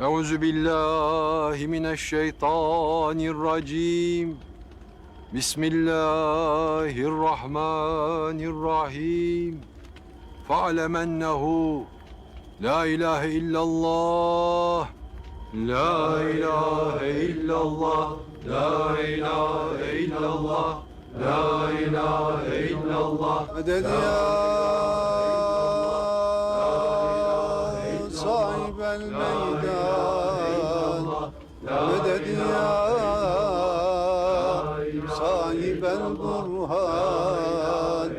Euzu billahi mineşşeytanirracim. Bismillahirrahmanirrahim. Fa'lem ennehu la ilahe illallah. La ilahe illallah. La ilahe illallah. La ilahe illallah. Meded ya sahibel meydan. Meded ya sahibel burhan.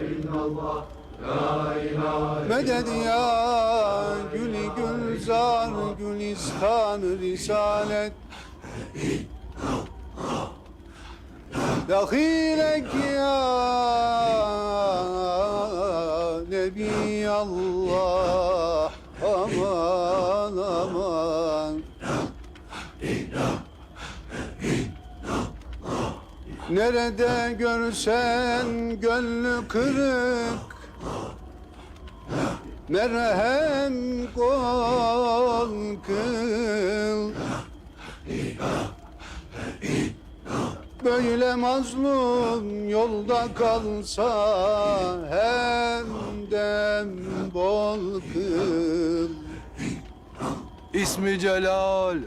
Meded ya gülü gülzar gülistan risalet. Dahilek ya Nebi Allah, aman aman. Nerede görsen gönlü kırık, merhem kol kıl. Böyle mazlum yolda kalsa hem dem bol kıl. İsmi Celal.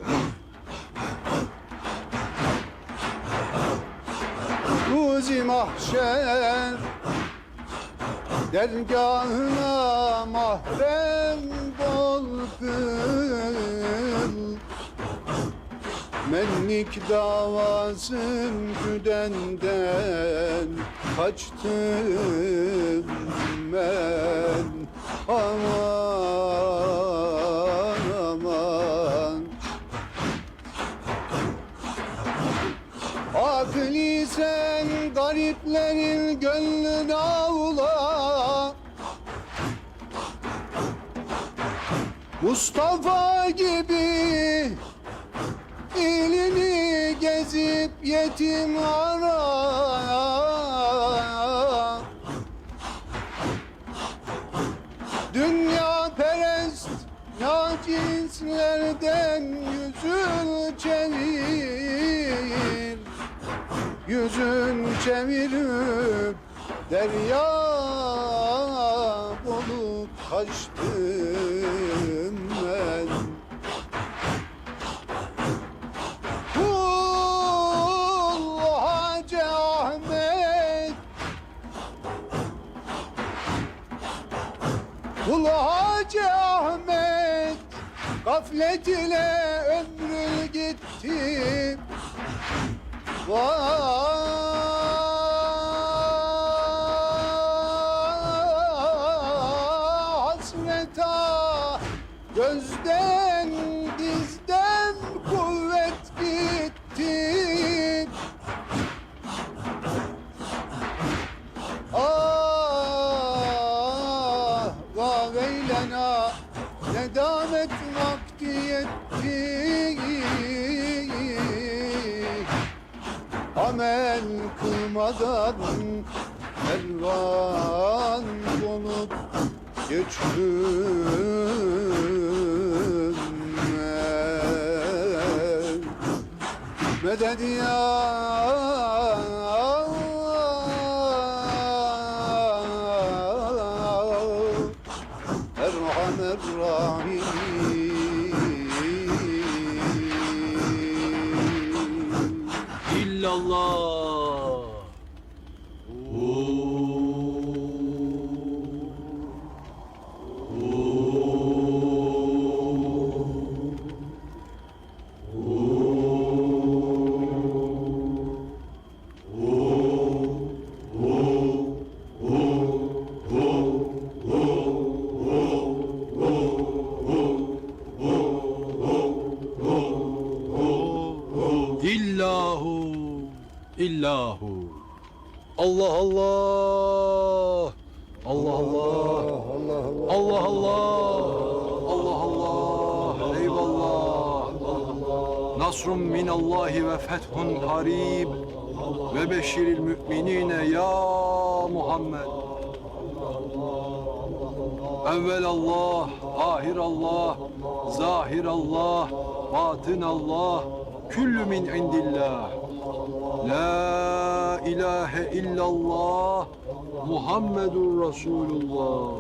Ruzi mahşer dergahına mahrem bol kıl. Menlik davasın güdenden kaçtım ben. Aman aman. Akli sen gariplerin gönlünü avla. Mustafa gibi İlini gezip yetim ara. Dünya perest nacislerden yüzün çevir. Yüzün çevirip derya bulup kaçtım ben. Hacı Ahmet, Kul Hacı Ahmet, gaflet ile ömrü gitti. Hasreta gözden dizden kuvvet gitti. Ah vaveylena nedamet vakti yetti. Amel kılmadan elvan olup geçtim ben. Meded ya Erhamer Rahim. İllallah. İllahu, illahu. Allah Allah. Allah Allah. Allah Allah. Allah Allah. Eyvallah. Nasrun minallahi ve fethun harib. Ve beşiril müminine ya Muhammed. Evvel Allah, ahir Allah, zahir Allah, batın Allah, küllü min indillah. La ilahe illallah, Muhammedur Resulullah.